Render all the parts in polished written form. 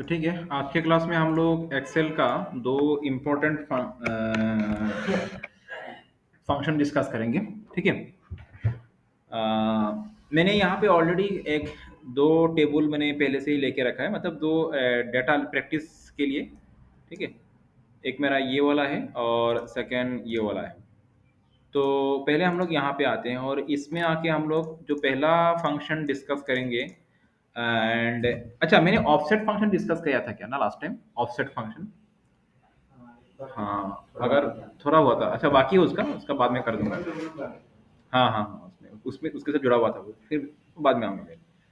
तो ठीक है, आज के क्लास में हम लोग एक्सेल का दो इम्पोर्टेंट फंक्शन डिस्कस करेंगे। ठीक है। मैंने यहाँ पे ऑलरेडी एक दो टेबल मैंने पहले से ही लेके रखा है, मतलब दो डेटा प्रैक्टिस के लिए। ठीक है। एक मेरा ये वाला है और सेकंड ये वाला है। तो पहले हम लोग यहाँ पे आते हैं और इसमें आके हम लोग जो पहला फंक्शन डिस्कस करेंगे। एंड अच्छा, मैंने ऑफसेट फंक्शन डिस्कस किया था क्या ना लास्ट टाइम? ऑफसेट फंक्शन, हाँ, अगर थोड़ा हुआ था। अच्छा, बाकी है उसका उसका बाद में कर दूंगा। हाँ हाँ हाँ, उसमें उसमें उसके साथ जुड़ा हुआ था वो, फिर बाद में आऊँगा।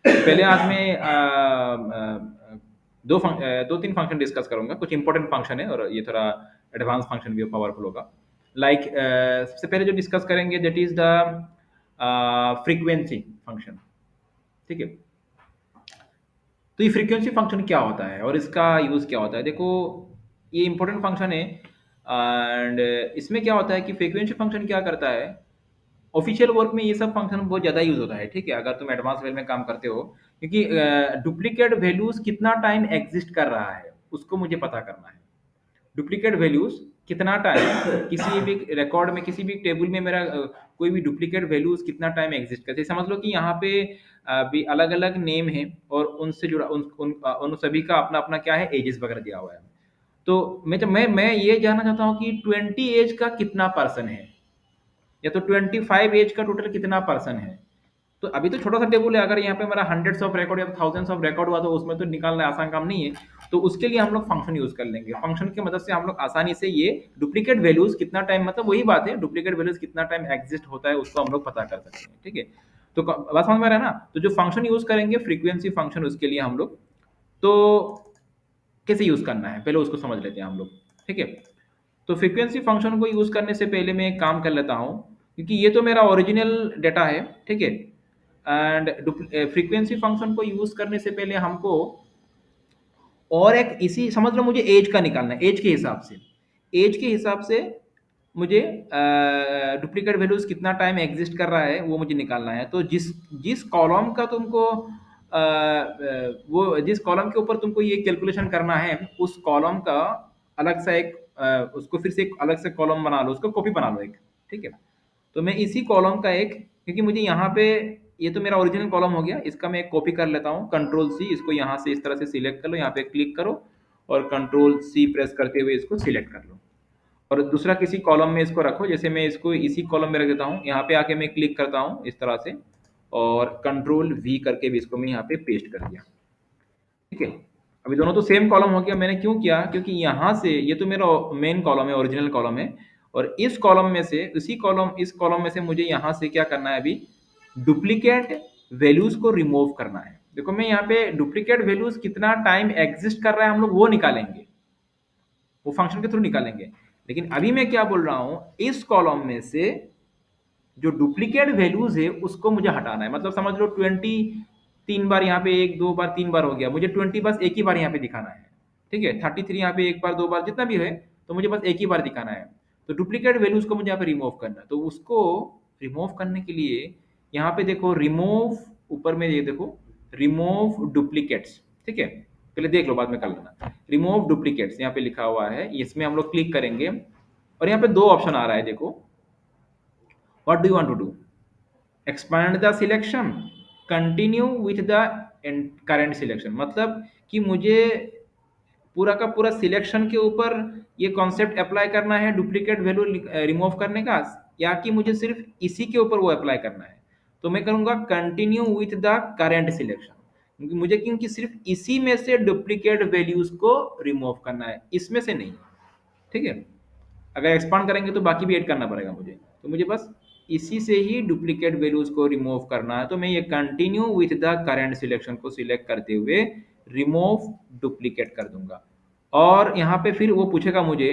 पहले आज मैं दो तीन फंक्शन डिस्कस करूंगा। कुछ इंपॉर्टेंट फंक्शन है और ये थोड़ा एडवांस फंक्शन भी पावरफुल होगा। लाइक सबसे पहले जो डिस्कस करेंगे that is the frequency function. ठीक है। तो ये फ्रीक्वेंसी फंक्शन क्या होता है और इसका यूज़ क्या होता है? देखो, ये इंपॉर्टेंट फंक्शन है। एंड इसमें क्या होता है कि फ्रीक्वेंसी फंक्शन क्या करता है, ऑफिशियल वर्क में ये सब फंक्शन बहुत ज़्यादा यूज़ होता है। ठीक है, अगर तुम एडवांस लेवल में काम करते हो, क्योंकि डुप्लीकेट वैल्यूज़ कितना टाइम एग्जिस्ट कर रहा है उसको मुझे पता करना है। डुप्लीकेट वैल्यूज कितना टाइम किसी भी रिकॉर्ड में, किसी भी टेबल में मेरा कोई भी डुप्लीकेट वैल्यूज कितना टाइम एग्जिस्ट करते हैं। समझ लो कि यहाँ पे भी अलग अलग नेम है और उनसे जुड़ा उन सभी का अपना अपना क्या है, एजेस वगैरह दिया हुआ है। तो मैं ये जानना चाहता हूँ कि 20 एज का कितना पर्सन है, या तो 25 एज का टोटल कितना पर्सन है। तो अभी तो छोटा सा टेबल है, अगर यहाँ पे मेरा हंड्रेड्स ऑफ रिकॉर्ड या थाउजेंड्स ऑफ रिकॉर्ड हुआ तो उसमें तो निकालना आसान काम नहीं है। तो उसके लिए हम लोग फंक्शन यूज कर लेंगे। फंक्शन की मदद से हम लोग आसानी से ये डुप्लीकेट वैल्यूज कितना टाइम, मतलब वही बात है, डुप्लीकेट वैल्यूज कितना टाइम एग्जिस्ट होता है उसको हम लोग पता कर सकते हैं। ठीक है। तो बात समझ में आ रहा है ना? तो जो फंक्शन यूज करेंगे फ्रीक्वेंसी फंक्शन, उसके लिए हम लोग तो कैसे यूज करना है पहले उसको समझ लेते हैं हम लोग। ठीक है। तो फ्रीक्वेंसी फंक्शन को यूज करने से पहले मैं एक काम कर लेता हूँ, क्योंकि ये तो मेरा ओरिजिनल डेटा है। ठीक है। एंड फ्रीक्वेंसी फंक्शन को यूज करने से पहले हमको और एक इसी, समझ लो मुझे एज का निकालना है। एज के हिसाब से, एज के हिसाब से मुझे डुप्लीकेट वैल्यूज कितना टाइम एग्जिस्ट कर रहा है वो मुझे निकालना है। तो जिस जिस कॉलम का तुमको वो जिस कॉलम के ऊपर तुमको ये कैलकुलेशन करना है, उस कॉलम का अलग सा एक उसको फिर से एक अलग से कॉलम बना लो, उसको कॉपी बना लो एक। ठीक है। तो मैं इसी कॉलम का एक, क्योंकि मुझे यहाँ पे ये तो मेरा ओरिजिनल कॉलम हो गया, इसका मैं एक कॉपी कर लेता हूँ। कंट्रोल सी, इसको यहाँ से इस तरह से सिलेक्ट कर लो, यहाँ पे क्लिक करो और कंट्रोल सी प्रेस करते हुए इसको सिलेक्ट कर लो। और दूसरा किसी कॉलम में इसको रखो, जैसे मैं इसको इसी कॉलम में रख देता हूँ। यहाँ पे आके मैं क्लिक करता हूँ इस तरह से और कंट्रोल वी करके भी इसको मैं यहाँ पे पेस्ट कर दिया। ठीक है। अभी दोनों तो सेम कॉलम हो गया। मैंने क्यों किया? क्योंकि यहाँ से ये तो मेरा मेन कॉलम है, ओरिजिनल कॉलम है, और इस कॉलम में से इस कॉलम में से मुझे यहाँ से क्या करना है, अभी डुप्लीकेट वैल्यूज को रिमूव करना है। देखो, मैं यहाँ पे डुप्लीकेट वैल्यूज कितना टाइम एग्जिस्ट कर रहा है हम लोग वो निकालेंगे, वो फंक्शन के थ्रू निकालेंगे। लेकिन अभी मैं क्या बोल रहा हूँ, इस कॉलम में से जो डुप्लीकेट वैल्यूज है उसको मुझे हटाना है। मतलब समझ लो 20 3 बार यहाँ पे, 1 2 बार 3 बार हो गया, मुझे 20 बस एक ही बार यहाँ पे दिखाना है। ठीक है। 33 यहाँ पे एक बार 2 बार जितना भी है, तो मुझे बस एक ही बार दिखाना है। तो डुप्लीकेट वैल्यूज को मुझे यहाँ पे रिमूव करना है। तो उसको रिमूव करने के लिए यहाँ पे देखो, रिमूव, ऊपर में ये देखो, रिमूव डुप्लीकेट्स। ठीक है। पहले देख लो, बाद में कर लेना। रिमूव डुप्लीकेट्स यहाँ पे लिखा हुआ है, इसमें हम लोग क्लिक करेंगे और यहाँ पे दो ऑप्शन आ रहा है, देखो। What do you want to do? Expand the selection, continue with the current selection. मतलब कि मुझे पूरा का पूरा सिलेक्शन के ऊपर ये कॉन्सेप्ट अप्लाई करना है डुप्लीकेट वैल्यू रिमूव करने का, या कि मुझे सिर्फ इसी के ऊपर वो अप्लाई करना है। तो मैं करूंगा continue with the current selection, क्योंकि सिर्फ इसी में से डुप्लीकेट वैल्यूज को रिमूव करना है, इसमें से नहीं। ठीक है। अगर एक्सपांड करेंगे तो बाकी भी ऐड करना पड़ेगा मुझे, तो मुझे बस इसी से ही डुप्लीकेट वैल्यूज को रिमूव करना है। तो मैं ये continue with the current selection को सिलेक्ट करते हुए रिमूव डुप्लीकेट कर दूंगा। और यहाँ पे फिर वो पूछेगा मुझे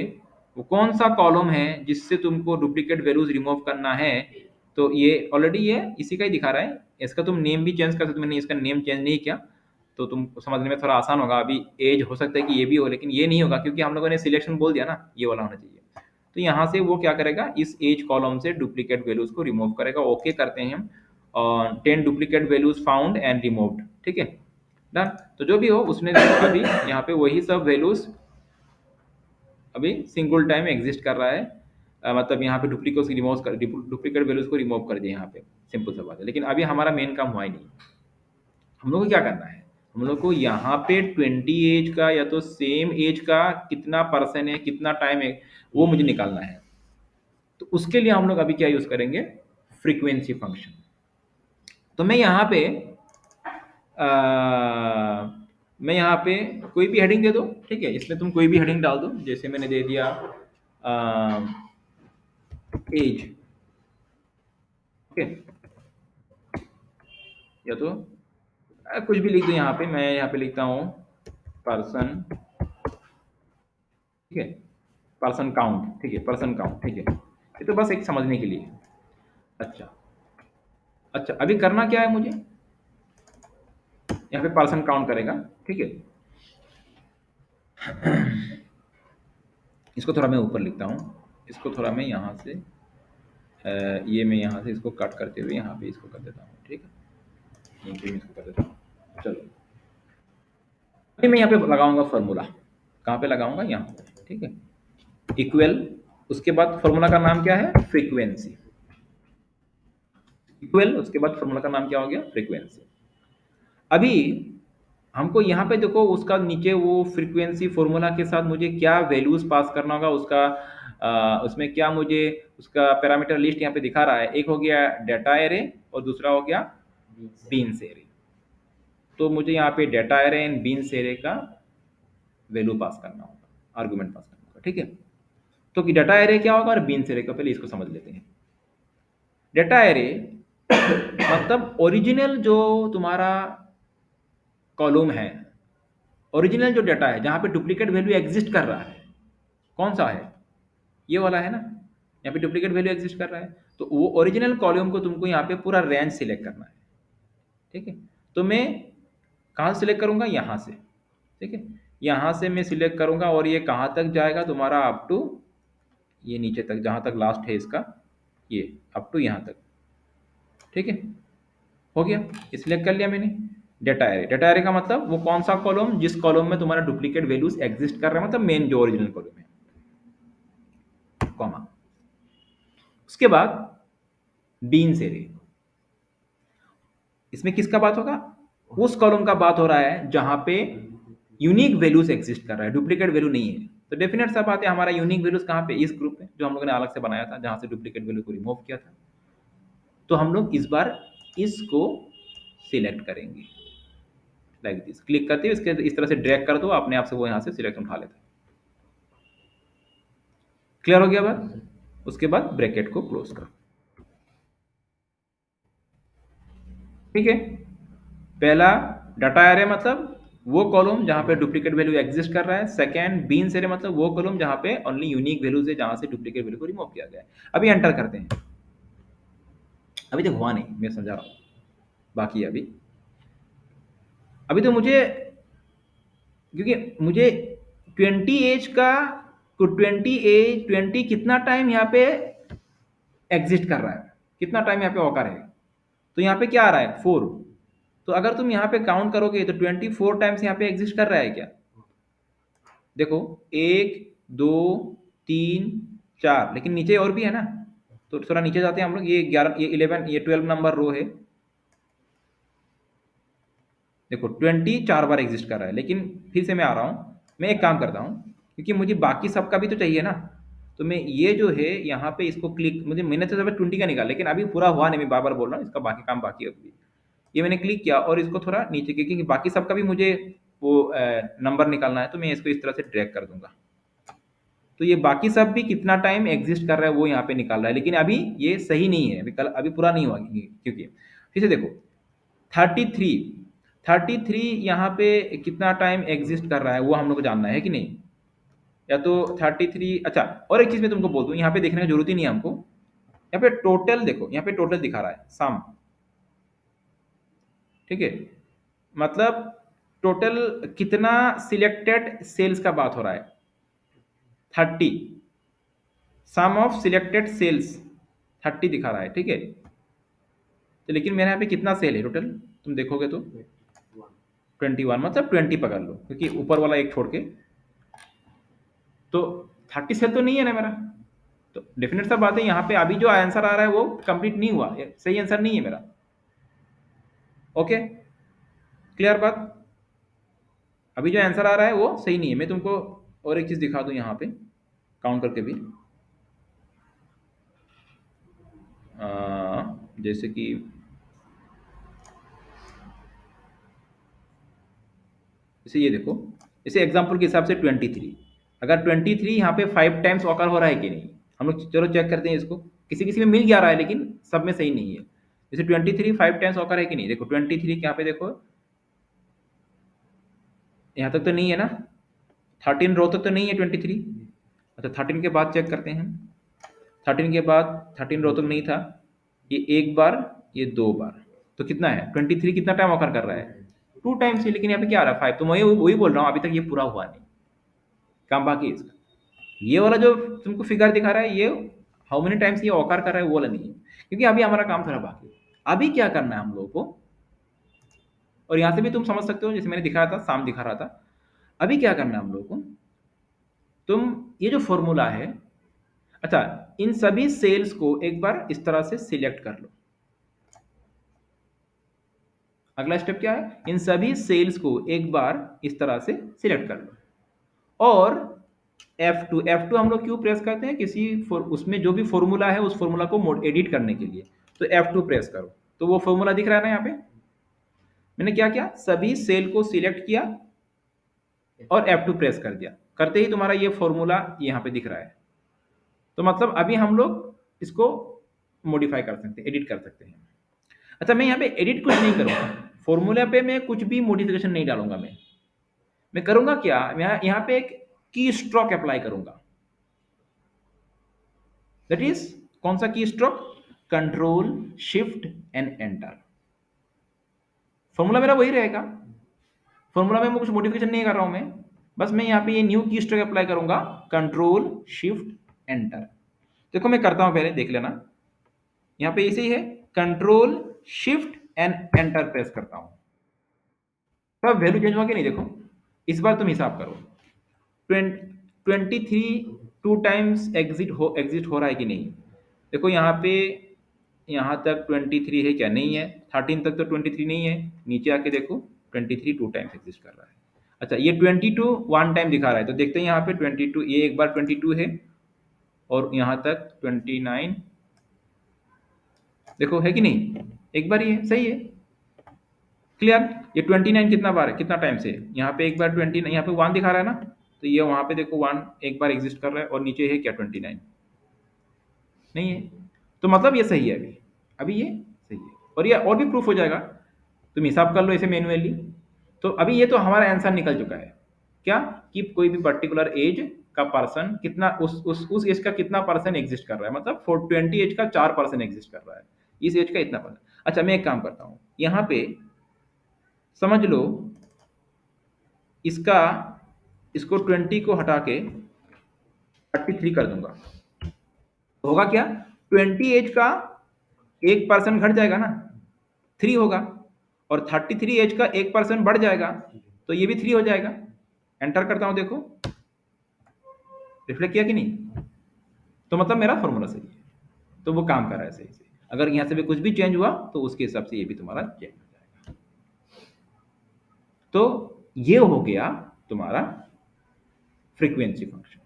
वो कौन सा कॉलम है जिससे तुमको डुप्लीकेट वैल्यूज रिमूव करना है। तो ये ऑलरेडी ये इसी का ही दिखा रहा है, इसका तुम नेम भी चेंज कर सकते हो। मैंने इसका नेम चेंज नहीं किया, तो तुम समझने में थोड़ा आसान होगा। अभी एज हो सकता है कि ये भी हो, लेकिन ये नहीं होगा क्योंकि हम लोगों ने सिलेक्शन बोल दिया ना, ये वाला होना चाहिए। तो यहाँ से वो क्या करेगा, इस एज कॉलम से डुप्लीकेट वैल्यूज को रिमूव करेगा। ओके करते हैं हम, और 10 duplicate values found and removed. ठीक है। डन। तो जो भी हो उसने अभी यहाँ पे वही सब वैल्यूज अभी सिंगल टाइम एग्जिस्ट कर रहा है। मतलब यहाँ पे डुप्लीकेट वैल्यूज को रिमूव कर दिया यहाँ पे, सिंपल सा बात है। लेकिन अभी हमारा मेन काम हुआ ही नहीं। हम लोग को क्या करना है, हम लोग को यहाँ पे 20 एज का या तो सेम एज का कितना पर्सन है, कितना टाइम है, वो मुझे निकालना है। तो उसके लिए हम लोग अभी क्या यूज करेंगे, फ्रीक्वेंसी फंक्शन। तो आ, मैं यहाँ पे कोई भी हेडिंग दे दो, ठीक है, इसमें तुम कोई भी हेडिंग डाल दो। जैसे मैंने दे दिया एज, ओके, या तो कुछ भी लिख दो यहाँ पे। मैं यहाँ पे लिखता हूँ पर्सन, ठीक है, पर्सन काउंट, ठीक है, पर्सन काउंट, ठीक है। ये तो बस एक समझने के लिए। अच्छा, अच्छा, अभी करना क्या है मुझे, यहाँ पे पर्सन काउंट करेगा, ठीक है। इसको थोड़ा मैं ऊपर लिखता हूँ, इसको थोड़ा मैं यहाँ से ये मैं यहाँ से इसको कट करते हुए यहाँ पे इसको कर देता हूँ, ठीक है, यहीं पे मैं इसको कर देता हूँ। चलो, अभी मैं यहाँ पे लगाऊंगा फॉर्मूला। कहाँ पे लगाऊंगा, यहाँ पे, ठीक है, इक्वल। उसके बाद फॉर्मूला का नाम क्या है, फ्रीक्वेंसी। इक्वल, उसके बाद फॉर्मूला का नाम क्या हो गया, फ्रीक्वेंसी। अभी हमको यहाँ पे देखो, उसका नीचे वो फ्रीक्वेंसी फॉर्मूला के साथ मुझे क्या वैल्यूज पास करना होगा, उसका उसमें क्या मुझे उसका पैरामीटर लिस्ट यहाँ पे दिखा रहा है। एक हो गया डेटा एरे और दूसरा हो गया बीन्स एरे। तो मुझे यहाँ पे data array and beans array का वैल्यू पास करना होगा, आर्गुमेंट पास करना होगा, ठीक है। तो कि डेटा एरे क्या होगा और बीन्स एरे का, पहले इसको समझ लेते हैं। डेटा एरे मतलब ओरिजिनल जो तुम्हारा कॉलम है, ओरिजिनल जो डाटा है जहां पे डुप्लीकेट वैल्यू एग्जिस्ट कर रहा है, कौन सा है, ये वाला है ना, यहाँ पे डुप्लीकेट वैल्यू एग्जिस्ट कर रहा है। तो वो ओरिजिनल कॉलम को तुमको यहाँ पे पूरा रेंज सिलेक्ट करना है, ठीक है। तो मैं कहाँ से सिलेक्ट करूंगा, यहाँ से, ठीक है, यहाँ से मैं सिलेक्ट करूंगा और ये कहाँ तक जाएगा तुम्हारा, अप टू ये नीचे तक, जहाँ तक लास्ट है इसका, ये अप टू यहाँ तक, ठीक है। हो गया, सिलेक्ट कर लिया मैंने। डेटा एरे, डेटा एरे का मतलब वो कौन सा कॉलम, जिस कॉलम में तुम्हारा डुप्लीकेट वैल्यूज एग्जिस्ट कर रहा है, मतलब मेन जो ओरिजिनल कॉलम है, कॉमा। उसके बाद बीन्स एरे, इसमें किसका बात होगा, उस कॉलम का बात हो रहा है जहां पे यूनिक वैल्यूज एग्जिस्ट कर रहा है, डुप्लीकेट वैल्यू नहीं है। तो डेफिनेट सा बात है, हमारा यूनिक वैल्यूज कहाँ पे, इस ग्रुप में जो हम लोगों ने अलग से बनाया था, जहां से डुप्लीकेट वैल्यू को रिमूव किया था। तो हम लोग इस बार इसको सिलेक्ट करेंगे, लाइक दिस, क्लिक करते हुए इसके इस तरह से ड्रैग कर दो, अपने आप से वो यहाँ से सिलेक्ट उठा लेता है। क्लियर हो गया बात। उसके बाद ब्रैकेट को क्लोज करो, ठीक है। पहला डाटा एरे मतलब वो कॉलम जहां पे डुप्लीकेट वैल्यू एग्जिस्ट कर रहा है। सेकंड बीन्स एरे मतलब वो कॉलम जहां पे ओनली यूनिक वैल्यूज है, जहां से डुप्लीकेट वैल्यू को रिमूव किया गया है। अभी एंटर करते हैं। अभी तक हुआ नहीं, मैं समझा रहा हूं, बाकी है अभी। अभी तो मुझे, क्योंकि मुझे 20 एज का, तो 20 एज 20 कितना टाइम यहाँ पे एग्जिस्ट कर रहा है, कितना टाइम यहाँ पे ऑकर है। तो यहाँ पे क्या आ रहा है, 4। तो अगर तुम यहाँ पे काउंट करोगे तो 24 टाइम्स यहाँ पे एग्जिस्ट कर रहा है क्या, देखो, 1 2 3 4, लेकिन नीचे और भी है ना। तो थोड़ा नीचे जाते हैं हम लोग, ये 11 ये 11 ये 12 नंबर रो है। देखो 24 बार एग्जिस्ट कर रहा है। लेकिन फिर से मैं आ रहा हूँ, मैं एक काम करता हूँ, क्योंकि मुझे बाकी सबका भी तो चाहिए ना। तो मैं ये जो है यहाँ पे इसको क्लिक, मुझे मैंने तो सब 20 का निकाला, लेकिन अभी पूरा हुआ नहीं, मैं बार बार बोल रहा हूँ, इसका बाकी काम बाकी है अभी। ये मैंने क्लिक किया और इसको थोड़ा नीचे, क्योंकि बाकी सबका भी मुझे वो नंबर निकालना है। तो मैं इसको इस तरह से ड्रैग कर दूंगा। तो ये बाकी सब भी कितना टाइम एग्जिस्ट कर रहा है वो यहाँ पे निकाल रहा है, लेकिन अभी ये सही नहीं है, अभी पूरा नहीं हुआ, क्योंकि फिर से देखो 33, 33 यहाँ पे कितना टाइम एग्जिस्ट कर रहा है वो हम लोग को जानना है कि नहीं। या तो 33, अच्छा, और एक चीज मैं तुमको बोल दूं, यहाँ पे देखने की जरूरत ही नहीं है हमको। यहाँ पे टोटल देखो, यहाँ पे टोटल दिखा रहा है सम, ठीक है, मतलब टोटल कितना सिलेक्टेड सेल्स का बात हो रहा है, 30, सम ऑफ सिलेक्टेड सेल्स 30 दिखा रहा है, ठीक है। तो लेकिन मेरे यहाँ पे कितना सेल है टोटल, तुम देखोगे तो 21 मतलब 20 पकड़ लो, क्योंकि ऊपर वाला एक छोड़ के, तो 30 सेल तो नहीं है ना मेरा। तो डेफिनेट सा बात है, यहाँ पे अभी जो आंसर आ रहा है वो कंप्लीट नहीं हुआ, ये सही आंसर नहीं है मेरा। ओके, क्लियर बात। अभी जो आंसर आ रहा है वो सही नहीं है। मैं तुमको और एक चीज दिखा दूं यहाँ पे काउंट करके भी। जैसे कि जैसे ये देखो, इसे एग्जांपल के हिसाब से 23, अगर 23 यहाँ पे 5 टाइम्स ऑकर हो रहा है कि नहीं, हम लोग चलो चेक करते हैं इसको। किसी किसी में मिल जा रहा है लेकिन सब में सही नहीं है। जैसे 23 5 टाइम्स ऑकर है कि नहीं, देखो 23 यहाँ पे देखो, यहाँ तक तो नहीं है ना, 13 रो तक तो नहीं है 23। अच्छा 13 के बाद चेक करते हैं हम। 13 के बाद 13 रो तक नहीं था, ये एक बार, ये दो बार, तो कितना है 23 कितना टाइम ऑकर कर रहा है, 2 टाइम्स ही। लेकिन यहाँ पे क्या आ रहा है 5, तो मैं वही बोल रहा हूँ अभी तक ये पूरा हुआ नहीं, काम बाकी है इसका। ये वाला जो तुमको फिगर दिखा रहा है, ये हाउ मेनी टाइम्स ये ऑकर कर रहा है वो वाला नहीं है, क्योंकि अभी हमारा काम थोड़ा बाकी है। अभी क्या करना है हम लोगों को, और यहाँ से भी तुम समझ सकते हो, जैसे मैंने दिखाया था, शाम दिखा रहा था। अभी क्या करना है हम लोगों को, तुम ये जो फॉर्मूला है, अच्छा इन सभी सेल्स को एक बार इस तरह से सिलेक्ट कर लो। अगला स्टेप क्या है, इन सभी सेल्स को एक बार इस तरह से सिलेक्ट कर लो। और F2 हम लोग क्यों प्रेस करते हैं, उसमें जो भी फॉर्मूला है उस फॉर्मूला को मोड एडिट करने के लिए, तो F2 प्रेस करो। तो वो फॉर्मूला दिख रहा है ना यहाँ पे, मैंने क्या किया, सभी सेल को सिलेक्ट किया और F2 प्रेस कर दिया, करते ही तुम्हारा ये फॉर्मूला यहाँ पे दिख रहा है। तो मतलब अभी हम लोग इसको मॉडिफाई कर सकते हैं, एडिट कर सकते हैं। अच्छा मैं यहाँ पे एडिट कुछ नहीं करूँगा, फॉर्मूला पे मैं कुछ भी मॉडिफिकेशन नहीं डालूंगा। मैं करूँगा क्या, मैं यहाँ पे एक की स्ट्रोक अप्लाई करूँगा। दैट इज कौन सा की stroke, control shift and enter. Formula मेरा वही रहेगा, फॉर्मूला में मैं कुछ मॉडिफिकेशन नहीं कर रहा हूँ मैं, बस मैं यहाँ पे ये न्यू की स्ट्रोक अप्लाई करूँगा, कंट्रोल शिफ्ट एंटर। देखो मैं करता हूँ, पहले देख लेना। यहाँ पे ऐसे ही है, control shift and enter press करता हूँ, तब वैल्यू चेंज हुआ कि नहीं देखो। इस बार तुम हिसाब करो, 23 टू टाइम्स एग्जिट हो रहा है कि नहीं। देखो यहाँ पे, यहाँ तक 23 है क्या, नहीं है। 13 तक तो 23 नहीं है, नीचे आके देखो 23 टू टाइम्स एग्जिस्ट कर रहा है। अच्छा ये 22 वन टाइम दिखा रहा है, तो देखते हैं यहाँ पे 22, ये एक बार 22 है, और यहाँ तक 29, देखो है कि नहीं, एक बार ही है, सही है, क्लियर। ये 29 कितना बार है, कितना टाइम से, यहाँ पे एक बार 29, यहाँ पे 1 दिखा रहा है ना, तो ये वहाँ पे देखो 1 एक बार एग्जिस्ट कर रहा है, और नीचे है क्या 29, नहीं है। तो मतलब ये सही है, अभी अभी ये सही है, और ये और भी प्रूफ हो जाएगा, तुम हिसाब कर लो इसे मैन्युअली। तो अभी ये तो हमारा आंसर निकल चुका है, क्या, कि कोई भी पर्टिकुलर एज का पर्सन कितना, उस एज का कितना पर्सन एग्जिस्ट कर रहा है, मतलब 420 एज का 4% एग्जिस्ट कर रहा है, इस एज का इतना पर्सन। अच्छा मैं एक काम करता हूँ, यहाँ पे समझ लो, इसका इसको 20 को हटा के 33 कर दूंगा, होगा क्या, 20 एज का 1% घट जाएगा ना, 3 होगा, और 33 एज का 1% बढ़ जाएगा, तो ये भी 3 हो जाएगा। एंटर करता हूं, देखो रिफ्लेक्ट किया कि नहीं, तो मतलब मेरा फॉर्मूला सही है, तो वो काम कर रहा है सही से। अगर यहाँ से भी कुछ भी चेंज हुआ तो उसके हिसाब से ये भी तुम्हारा चेंज हो जाएगा। तो ये हो गया तुम्हारा फ्रीक्वेंसी फंक्शन।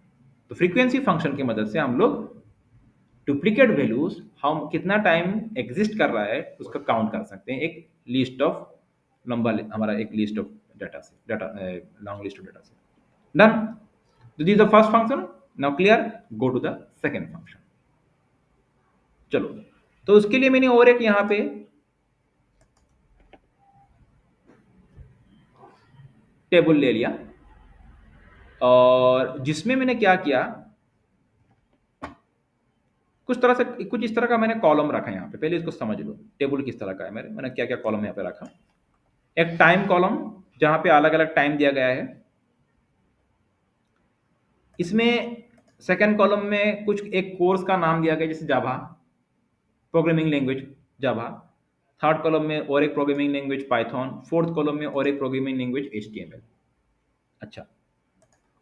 तो फ्रीक्वेंसी फंक्शन की मदद से हम लोग डुप्लीकेट वैल्यूज हम कितना टाइम एग्जिस्ट कर रहा है उसका काउंट कर सकते हैं, एक लिस्ट ऑफ हमारा एक लिस्ट ऑफ डाटा से, data long list of data से। Done, this is the first function. Now clear, go to the second function. चलो, तो उसके लिए मैंने और एक यहाँ पे टेबल ले लिया, और जिसमें मैंने क्या किया, कुछ तरह से, कुछ इस तरह का मैंने कॉलम रखा है यहाँ पे। पहले इसको समझ लो, टेबल किस तरह का है, मैंने क्या क्या कॉलम यहाँ पे रखा। एक टाइम कॉलम, जहाँ पे अलग अलग टाइम दिया गया है। इसमें सेकंड कॉलम में कुछ एक कोर्स का नाम दिया गया, जैसे Java, programming language Java. Third column में और एक programming language Python, fourth column में और एक प्रोग्रामिंग लैंग्वेज HTML। अच्छा,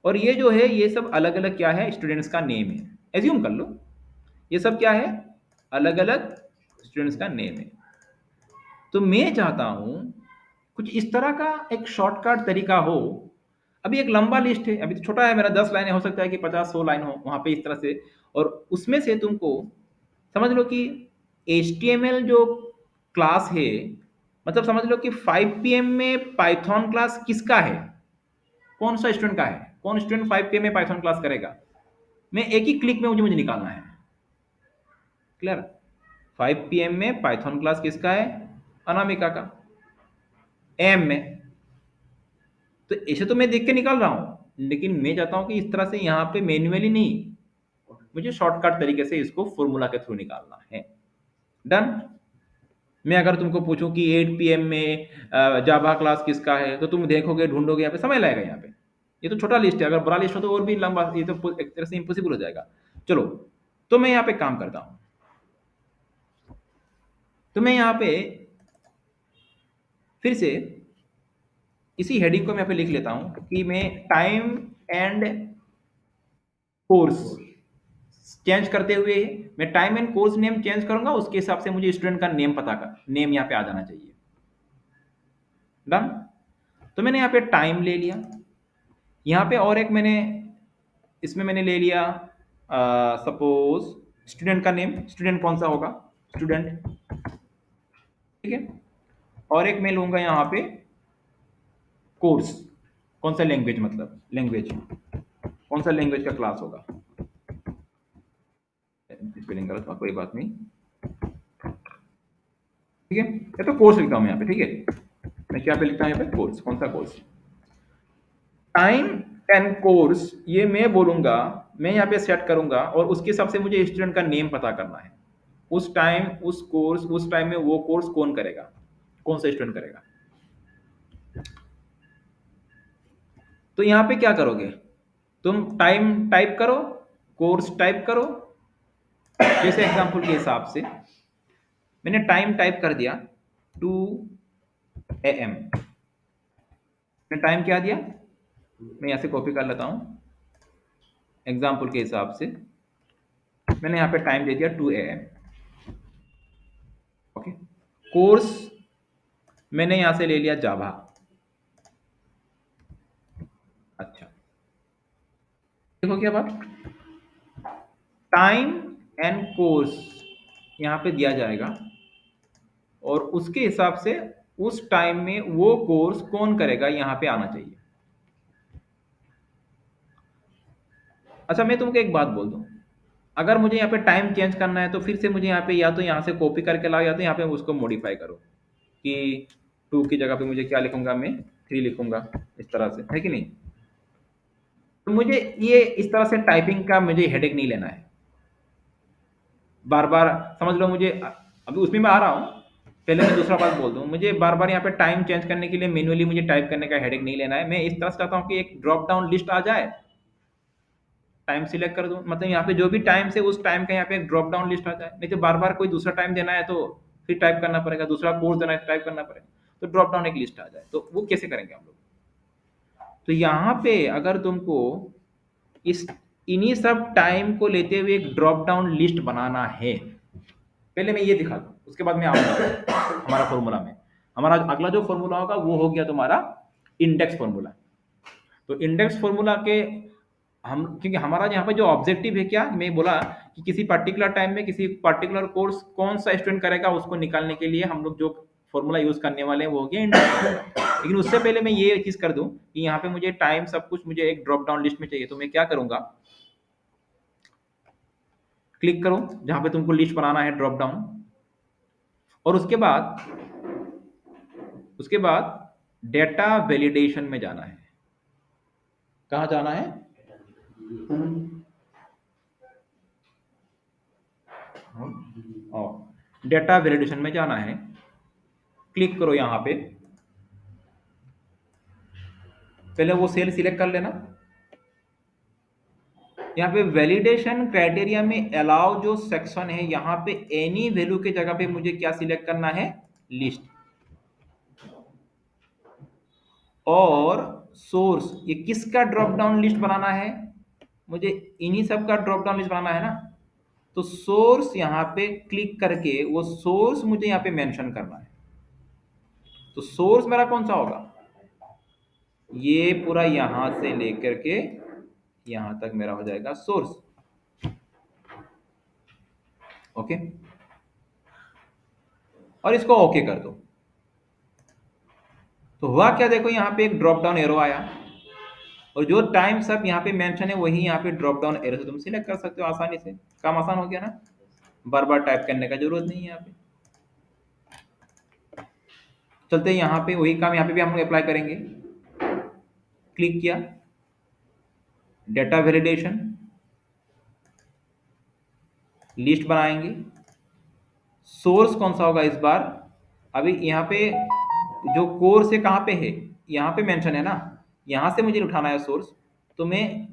और ये जो है ये सब अलग अलग क्या है, स्टूडेंट्स का नेम है। एज्यूम कर लो ये सब क्या है, अलग अलग स्टूडेंट्स का नेम है। तो मैं चाहता हूं कुछ इस तरह का एक शॉर्टकट तरीका हो। अभी एक लंबा लिस्ट है, अभी तो छोटा है मेरा, 10 लाइनें, हो सकता है कि 50-100 लाइन हो वहां पे इस तरह से। और उसमें से तुमको समझ लो कि HTML जो क्लास है, मतलब समझ लो कि 5 PM में पाइथन क्लास किसका है, कौन सा स्टूडेंट का है, कौन स्टूडेंट 5 PM में पाइथन क्लास करेगा। मैं एक ही क्लिक में मुझे मुझे निकालना है। क्लियर? 5 PM में पाइथन क्लास किसका है, अनामिका का, एम में। तो ऐसे तो मैं देख के निकाल रहा हूं, लेकिन मैं चाहता हूं कि इस तरह से यहाँ पे मैन्युअली नहीं, मुझे शॉर्टकट तरीके से इसको फॉर्मूला के थ्रू निकालना है। डन। मैं अगर तुमको पूछूं कि 8 PM में जावा क्लास किसका है, तो तुम देखोगे, ढूंढोगे, यहाँ पे समय लगेगा। यहाँ पे ये तो छोटा लिस्ट है, अगर बड़ा लिस्ट हो तो और भी लंबा, ये तो एक तरह से इम्पॉसिबल हो जाएगा। चलो, तो मैं यहाँ पे काम करता हूँ। तो मैं यहाँ पे फिर से इसी हेडिंग को मैं यहाँ पे लिख लेता हूँ कि मैं टाइम एंड कोर्स चेंज करते हुए, मैं time and course name change करूंगा, उसके हिसाब से मुझे स्टूडेंट का नेम पता कर, नेम यहाँ पे आ जाना चाहिए। डन। तो मैंने यहाँ पे टाइम ले लिया, यहाँ पे और एक मैंने, इसमें मैंने ले लिया सपोज स्टूडेंट का नेम, स्टूडेंट कौन सा होगा, स्टूडेंट, ठीक है। और एक मैं लूंगा यहाँ पे कोर्स, कौन सा लैंग्वेज, मतलब लैंग्वेज, कौन सा लैंग्वेज का क्लास होगा। स्पेलिंग गलत था, कोई बात नहीं, ठीक है। ये तो कोर्स लिखता हूँ मैं यहाँ पे, ठीक है। मैं क्या पे लिखता हूँ यहाँ पे, कोर्स, कौन सा कोर्स। टाइम एंड कोर्स ये मैं बोलूंगा, मैं यहाँ पे सेट करूंगा, और उसके हिसाब से मुझे स्टूडेंट का नेम पता करना है। उस टाइम, उस कोर्स, उस टाइम में वो कोर्स कौन करेगा, कौन सा स्टूडेंट करेगा। तो यहाँ पे क्या करोगे, तुम टाइम टाइप करो, कोर्स टाइप करो। जैसे एग्जांपल के हिसाब से मैंने टाइम टाइप कर दिया 2 AM, मैंने टाइम क्या दिया, मैं यहाँ से कॉपी कर लेता हूँ। एग्जाम्पल के हिसाब से मैंने यहाँ पे टाइम दे दिया 2 AM। ओके। कोर्स मैंने यहाँ से ले लिया जावा। अच्छा, देखो क्या बात, टाइम एंड कोर्स यहाँ पे दिया जाएगा, और उसके हिसाब से उस टाइम में वो कोर्स कौन करेगा यहाँ पे आना चाहिए। अच्छा, मैं तुमको एक बात बोल दूं, अगर मुझे यहाँ पे टाइम चेंज करना है तो फिर से मुझे यहाँ पे या तो यहाँ से कॉपी करके लाओ, या तो यहाँ पे उसको मॉडिफाई करो कि 2 की जगह पे मुझे क्या लिखूंगा, मैं 3 लिखूंगा, इस तरह से, है कि नहीं। तो मुझे ये इस तरह से टाइपिंग का मुझे हेडेक नहीं लेना है बार बार। समझ लो मुझे, अभी उसमें मैं आ रहा हूँ, पहले मैं दूसरा बात बोल दूँ, मुझे बार बार यहाँ पे टाइम चेंज करने के लिए मैन्युअली मुझे टाइप करने का हेडेक नहीं लेना है। मैं इस तरह से चाहता हूँ कि एक ड्रॉप डाउन लिस्ट आ जाए, टाइम सिलेक्ट कर दूं, मतलब यहाँ पे जो भी टाइम से उस टाइम का यहाँ पे एक ड्रॉप डाउन लिस्ट आ जाए। नहीं तो बार बार कोई दूसरा टाइम देना है तो फिर टाइप करना पड़ेगा, दूसरा कोर्स देना है टाइप करना पड़ेगा। तो ड्रॉप डाउन एक लिस्ट आ जाए, तो वो कैसे करेंगे हम लोग। तो यहाँ पे अगर तुमको इस इन्हीं सब टाइम को लेते हुए एक ड्रॉप डाउन लिस्ट बनाना है, पहले मैं ये दिखा दूं, उसके बाद मैं आऊंगा हमारा फॉर्मूला में। हमारा अगला जो फॉर्मूला होगा वो हो गया तुम्हारा इंडेक्स फॉर्मूला। तो इंडेक्स फॉर्मूला के हम, क्योंकि हमारा यहाँ पे जो ऑब्जेक्टिव है क्या, मैं बोला कि किसी पर्टिकुलर टाइम में किसी पर्टिकुलर कोर्स कौन सा स्टूडेंट करेगा, उसको निकालने के लिए हम लोग जो फॉर्मूला यूज करने वाले हैं वो हो गया इंडेक्स फॉर्मूला। लेकिन उससे पहले मैं ये चीज कर दूं कि यहाँ पे मुझे टाइम सब कुछ मुझे एक ड्रॉप डाउन लिस्ट में चाहिए। तो मैं क्या करूंगा, क्लिक करो जहां पे तुमको लिस्ट बनाना है ड्रॉप डाउन, और उसके बाद डेटा वैलिडेशन में जाना है। कहाँ जाना है, और डेटा वैलिडेशन में जाना है। क्लिक करो यहाँ पे, पहले वो सेल सिलेक्ट कर लेना। यहाँ पे वैलिडेशन क्राइटेरिया में अलाउ जो सेक्शन है, यहाँ पे एनी वैल्यू के जगह पे मुझे क्या सिलेक्ट करना है, लिस्ट और सोर्स, ये किसका ड्रॉप डाउन लिस्ट बनाना है? मुझे इन्हीं सब का ड्रॉप डाउन लिस्ट बनाना है ना। तो सोर्स यहाँ पे क्लिक करके वो सोर्स मुझे यहाँ पे मेंशन करना है। तो सोर्स मेरा कौन सा होगा? ये पूरा यहां से लेकर के यहां तक मेरा हो जाएगा सोर्स। ओके, और इसको ओके कर दो। तो हुआ क्या, देखो यहाँ पे एक ड्रॉप डाउन एरो आया और जो टाइम सब यहाँ पे मेंशन है वही यहाँ पे ड्रॉप डाउन एरो से तुम सिलेक्ट कर सकते हो आसानी से। काम आसान हो गया ना, बार बार टाइप करने का जरूरत नहीं है यहाँ पे। चलते हैं यहाँ पे, वही काम यहाँ पे भी हम लोग अप्लाई करेंगे। क्लिक किया, डेटा वैलिडेशन, लिस्ट बनाएंगे। सोर्स कौन सा होगा इस बार? अभी यहाँ पे जो कोर्स है कहाँ पे है, यहाँ पे मेंशन है ना, यहाँ से मुझे उठाना है सोर्स। तो मैं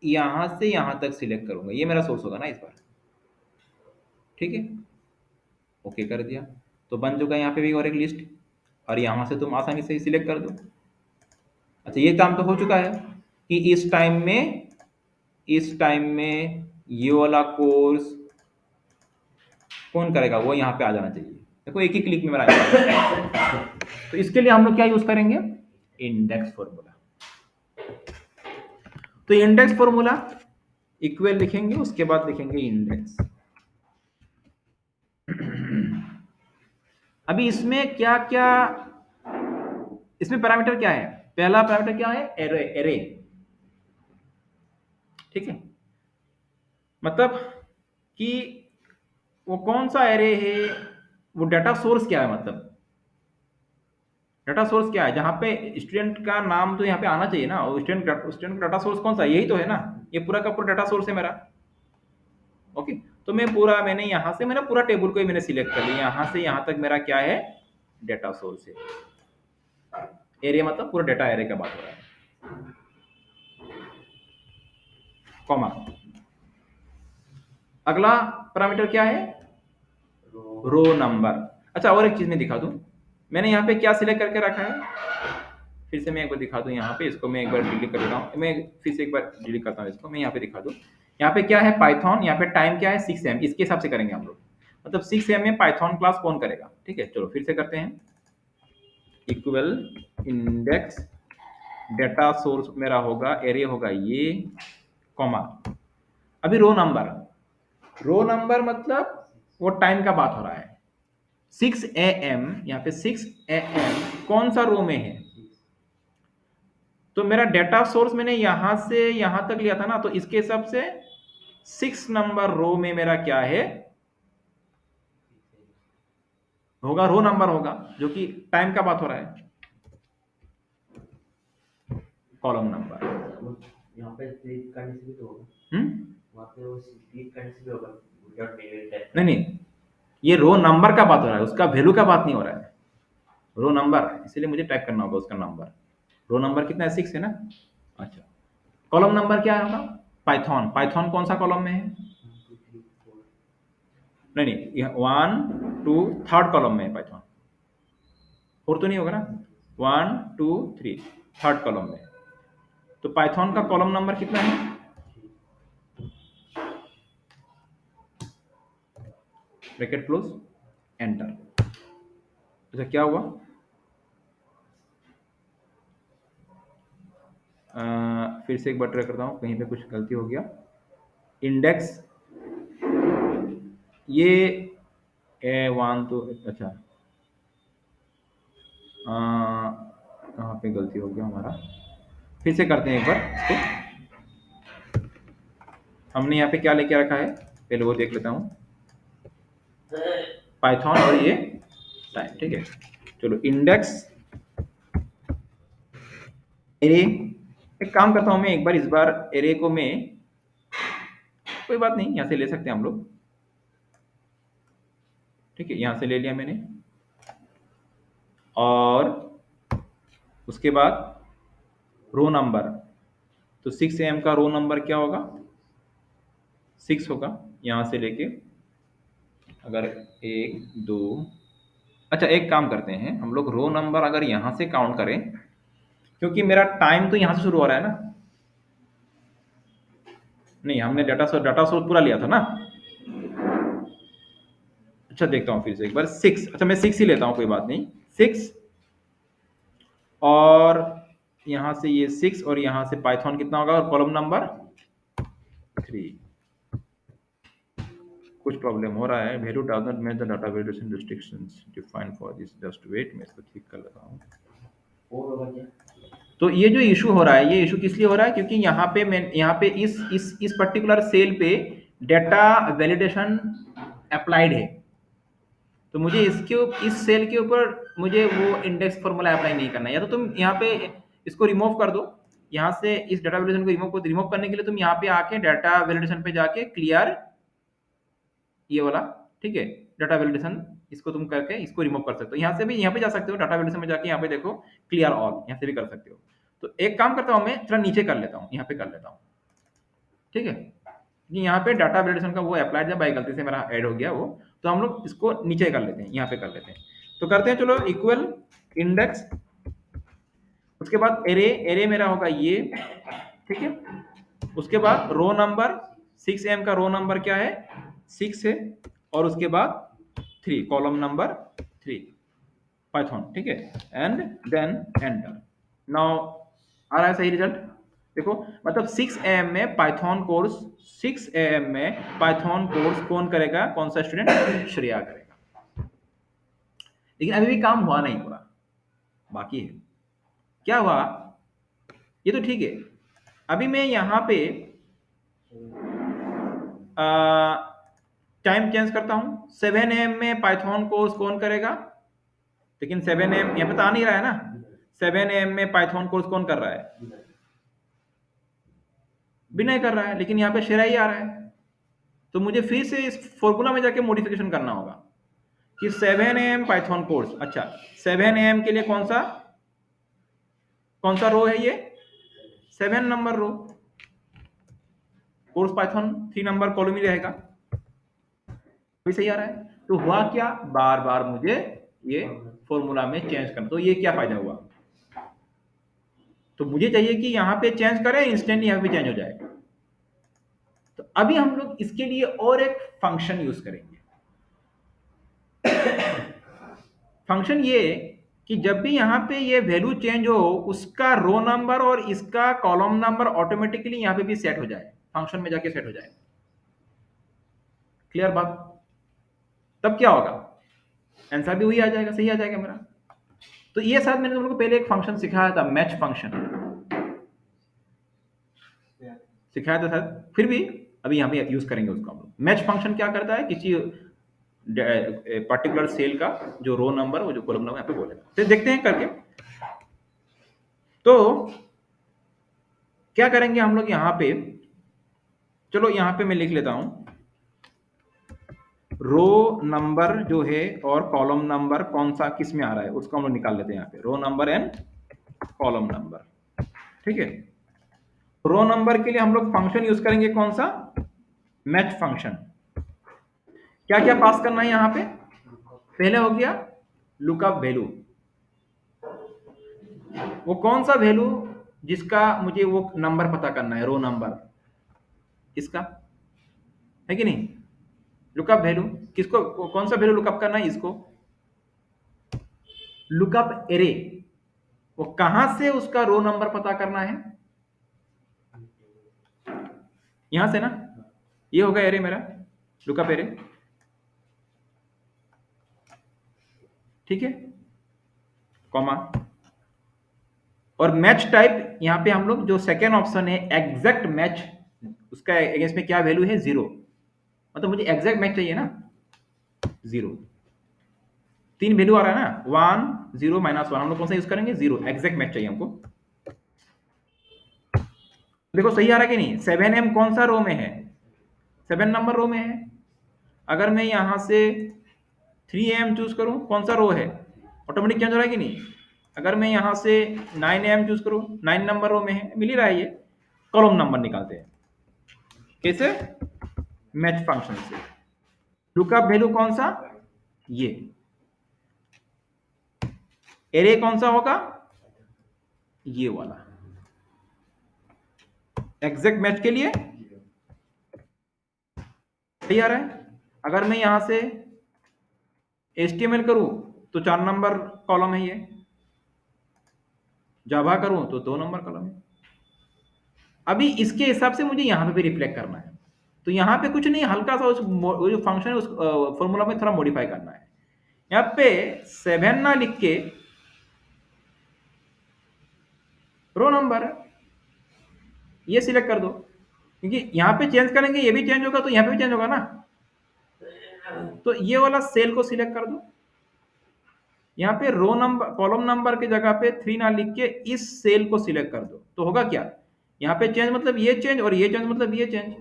यहाँ से यहाँ तक सिलेक्ट करूंगा, ये मेरा सोर्स होगा ना इस बार। ठीक है, ओके कर दिया तो बन चुका है यहाँ पे भी और एक लिस्ट, और यहाँ से तुम आसानी से सिलेक्ट कर दो। अच्छा, ये काम तो हो चुका है कि इस टाइम में ये वाला कोर्स कौन करेगा, वो यहाँ पे आ जाना चाहिए। देखो एक ही क्लिक में मेरा आ जाएगा। तो इसके लिए हम लोग क्या यूज करेंगे? Index formula. तो इंडेक्स फॉर्मूला इक्वल लिखेंगे, उसके बाद लिखेंगे इंडेक्स। अभी इसमें क्या क्या, इसमें पैरामीटर क्या है? पहला पैरामीटर क्या है? Array, array. ठीक है, मतलब कि वो कौन सा एरे है, वो डाटा सोर्स क्या है, मतलब डाटा सोर्स क्या है, जहां पे स्टूडेंट का नाम तो यहाँ पे आना चाहिए ना, और स्टूडेंट का डाटा सोर्स कौन सा है? यही तो है ना, ये पूरा का पूरा डाटा सोर्स है मेरा। ओके, तो मैंने यहाँ से मेरा पूरा टेबल को ही मैंने सिलेक्ट कर लिया, यहाँ से यहाँ तक मेरा क्या है? डाटा सोर्स है। एरिया मतलब पूरा डाटा एरे का बात हो रहा है। कॉमा, अगला पैरामीटर क्या है? Row number. अच्छा, और एक चीज मैं दिखा दूं, मैंने यहाँ पे क्या सिलेक्ट करके रखा है, फिर से मैं एक बार दिखा दूं। यहाँ पे इसको मैं एक बार डिलीट कर देता हूँ, मैं फिर से एक बार डिलीट करता हूँ इसको, मैं यहाँ पे दिखा दूं। यहाँ पे क्या है? पाइथन। यहाँ पे टाइम क्या है? 6 am। इसके हिसाब से करेंगे हम लोग, मतलब 6 am में पाइथन क्लास कौन करेगा। ठीक है, चलो फिर से करते हैं। इक्वल इंडेक्स, डेटा सोर्स मेरा होगा, एरे होगा ये, कॉमा। अभी रो नंबर, रो नंबर मतलब वो टाइम का बात हो रहा है। 6 am, यहाँ पे 6 am कौन सा रो में है? तो मेरा डेटा सोर्स मैंने यहां से यहां तक लिया था ना, तो इसके हिसाब से 6 नंबर रो में मेरा क्या है होगा? रो नंबर होगा, जो कि टाइम का बात हो रहा है। कॉलम नंबर यहाँ पे क्लिक करने से भी तो होगा, वहाँ पे वो क्लिक करने से भी होगा डॉट टाइप। नहीं नहीं, ये रो नंबर का बात हो रहा है, उसका वैल्यू का बात नहीं हो रहा है। रो नंबर, इसलिए मुझे टाइप करना होगा उसका नंबर। रो नंबर कितना है? 6 है ना। अच्छा, कॉलम नंबर क्या होगा? पाइथन, पाइथन कौन सा कॉलम में है? नहीं नहीं, ये 1 2 थर्ड कॉलम में है पाइथन, फोर तो नहीं होगा ना। 1 2 3 थर्ड कॉलम में। तो पाइथन का कॉलम नंबर कितना है? Bracket close, enter. अच्छा, क्या हुआ? फिर से एक बार ट्राई करता हूँ, कहीं पे कुछ गलती हो गया। इंडेक्स ये A1 तो अच्छा, कहाँ पे गलती हो गया हमारा, फिर से करते हैं एक बार इसको। हमने यहाँ पे क्या लेके रखा है, पहले वो देख लेता हूँ। पाइथन और ये टाइम। ठीक है, चलो इंडेक्स एरे। एक काम करता हूँ मैं, एक बार इस बार एरे को मैं, कोई बात नहीं, यहाँ से ले सकते हैं हम लोग। ठीक है, यहाँ से ले लिया मैंने, और उसके बाद रो नंबर, तो 6 am का रो नंबर क्या होगा? 6 होगा। यहाँ से लेके अगर 1 2, अच्छा एक काम करते हैं हम लोग, रो नंबर अगर यहाँ से काउंट करें, क्योंकि मेरा टाइम तो यहाँ से शुरू हो रहा है ना, नहीं हमने डाटा सोर्स पूरा लिया था ना। अच्छा देखता हूँ फिर से एक बार, 6, अच्छा मैं 6 ही लेता हूँ, कोई बात नहीं, 6 और यहाँ से ये 6 और यहाँ से पाइथन कितना होगा, और कॉलम नंबर 3। कुछ प्रॉब्लम हो रहा है, value does not match the data validation restrictions defined for this, just wait, मैं इसको ठीक कर लेता हूँ। तो ये जो इशू हो रहा है, ये इशू किस लिए हो रहा है, क्योंकि यहाँ पे मैं यहाँ पे इस पर्टिकुलर सेल पे डाटा वैलिडेशन अप्लाइड है, तो मुझे इस सेल के ऊपर मुझे वो इंडेक्स फॉर्मूला अप्लाई नहीं करना है। या तो तुम यहाँ पे इसको रिमूव कर दो, यहाँ से इस डाटा वैलिडेशन को रिमूव करने के लिए तुम यहाँ पे आके डाटा वैलिडेशन पे जाके क्लियर ये वाला, ठीक है, डाटा वैलिडेशन, इसको तुम करके इसको रिमूव कर सकते हो। यहाँ से भी यहाँ पे जा सकते हो, डाटा वैलिडेशन में जाके यहाँ पे देखो क्लियर ऑल, यहाँ से भी कर सकते हो। तो एक काम करता हूँ, मैं थोड़ा नीचे कर लेता हूँ, यहाँ पे कर लेता हूँ, ठीक है, यहाँ पे डाटा वैलिडेशन का वो अप्लाइड है, बाई गलती से मेरा ऐड हो गया वो, तो हम लोग इसको नीचे कर लेते हैं, यहाँ पे कर लेते हैं। तो करते हैं, चलो इक्वल इंडेक्स, उसके बाद एरे, एरे मेरा होगा ये, ठीक है, उसके बाद रो नंबर, 6m का रो नंबर क्या है, 6 है, और उसके बाद 3, कॉलम नंबर 3, पाइथन, ठीक है, एंड देन एंटर। नाउ आ रहा है सही रिजल्ट, देखो, मतलब 6 AM में पाइथन कोर्स, 6 AM में पाइथन कोर्स कौन करेगा, कौन सा स्टूडेंट, श्रेया करेगा। लेकिन अभी भी काम हुआ नहीं पूरा, बाकी है। क्या हुआ, ये तो ठीक है, अभी मैं यहाँ पे टाइम चेंज करता हूँ, 7 AM में पाइथन कोर्स कौन करेगा, लेकिन 7 AM यहाँ पे तो आ नहीं रहा है ना, 7 AM में पाइथन कोर्स कौन कर रहा है, विनय कर रहा है, लेकिन यहाँ पे शेरा ही आ रहा है। तो मुझे फिर से इस फॉर्मूला में जाके मॉडिफिकेशन करना होगा कि 7 AM पाइथन कोर्स, अच्छा 7 AM के लिए कौन सा रो है, ये 7 नंबर रो, कोर्स पाइथन 3 नंबर कॉलम ही रहेगा, भी सही आ रहा है। तो हुआ क्या, बार बार मुझे ये फॉर्मूला में चेंज करना, तो ये क्या फायदा हुआ, तो मुझे चाहिए कि यहाँ पे चेंज करें, इंस्टेंट यहाँ पे चेंज हो जाए। तो अभी हम लोग इसके लिए और एक फंक्शन यूज करेंगे। फंक्शन ये कि जब भी यहाँ पे ये वैल्यू चेंज हो, उसका रो नंबर और इसका कॉलम नंबर ऑटोमेटिकली यहाँ पे भी सेट हो जाए, फंक्शन में जाके सेट हो जाए। क्लियर बात, तब क्या होगा, आंसर भी वही आ जाएगा, सही आ जाएगा मेरा। तो ये शायद मैंने तुम लोग को पहले एक फंक्शन सिखाया था, मैच फंक्शन सिखाया था शायद, फिर भी अभी यहाँ पे यूज करेंगे उसको हम लोग। मैच फंक्शन क्या करता है, किसी पर्टिकुलर सेल का जो रो नंबर, वो जो कॉलम नंबर यहाँ पे बोलेगा। तो देखते हैं करके, तो क्या करेंगे हम लोग यहाँ पे, चलो यहाँ पे मैं लिख लेता हूं, रो नंबर जो है और कॉलम नंबर कौन सा किस में आ रहा है उसको हम लोग निकाल लेते हैं यहाँ पे, row number and column number, ठीक है। रो नंबर के लिए हम लोग फंक्शन यूज करेंगे कौन सा, मैच फंक्शन। क्या क्या पास करना है यहाँ पे, पहले हो गया लुकअप वैल्यू, वो कौन सा वैल्यू जिसका मुझे वो नंबर पता करना है, रो नंबर इसका, है कि नहीं, लुकअप वैल्यू किसको, कौन सा वैल्यू लुकअप करना है, इसको लुकअप एरे, वो कहां से उसका रो नंबर पता करना है, यहां से ना, ये होगा एरे मेरा, लुकअप एरे, ठीक है, कॉमा, और मैच टाइप यहां पे हम लोग जो सेकेंड ऑप्शन है एग्जैक्ट मैच, उसका अगेंस्ट में क्या वैल्यू है, 0, मतलब मुझे एग्जैक्ट मैच चाहिए ना, 0, 3 वैल्यू आ रहा है ना, 1 0 -1, हम लोग कौन सा यूज करेंगे, 0, एग्जैक्ट मैच चाहिए हमको। देखो सही आ रहा है कि नहीं, 7M कौन सा रो में है, 7 नंबर रो में है। अगर मैं यहां से 3AM चूज करूं, कौन सा रो है, ऑटोमेटिक चेंज हो रहा है कि नहीं। अगर मैं यहां से 9AM चूज करूं, 9 नंबर रो में है, मिल ही रहा है ये। कॉलम नंबर निकालते हैं कैसे, मैच फंक्शन से। लुकअप वैल्यू कौन सा, ये एरे कौन सा होगा? ये वाला एग्जैक्ट मैच के लिए सही आ रहा है। अगर मैं यहां से HTML करूं तो 4 नंबर कॉलम है ये, जावा करूं तो 2 नंबर कॉलम है। अभी इसके हिसाब से मुझे यहां पे भी रिफ्लेक्ट करना है, तो यहां पे कुछ नहीं, हल्का सा वो जो फंक्शन है उस फॉर्मूला में थोड़ा मॉडिफाई करना है। यहाँ पे 7 ना लिख के रो नंबर ये सिलेक्ट कर दो, क्योंकि यहाँ पे चेंज करेंगे ये भी चेंज होगा तो यहाँ पे भी चेंज होगा ना। तो ये वाला सेल को सिलेक्ट कर दो, यहाँ पे रो नंबर कॉलम नंबर की जगह पे 3 ना लिख के इस सेल को सिलेक्ट कर दो, तो होगा क्या, यहाँ पे चेंज मतलब ये चेंज और ये चेंज मतलब ये चेंज।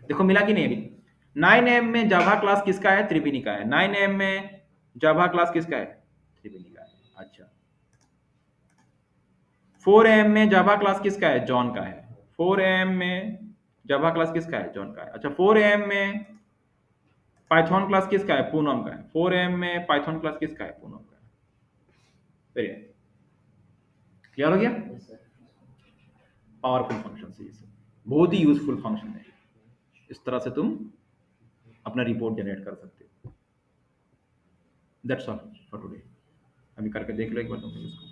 देखो मिला कि नहीं अभी। 9M में जावा क्लास किसका है? त्रिवेणी का है। 9M में जावा क्लास किसका है? त्रिवेणी का है। अच्छा 4AM में जावा क्लास किसका है? जॉन का है। 4AM में जावा क्लास किसका है? जॉन का है। अच्छा 4AM में पाइथन क्लास किसका है? पूनम का है। 4AM में पाइथन क्लास किसका है? पूनम का है। वेरी क्लियर हो गया? Yes sir. पावरफुल फंक्शन है ये सब, बहुत ही यूजफुल फंक्शन है। इस तरह से तुम अपना रिपोर्ट जनरेट कर सकते हो। That's all for today. अभी करके देख लो एक बार तुम इसको।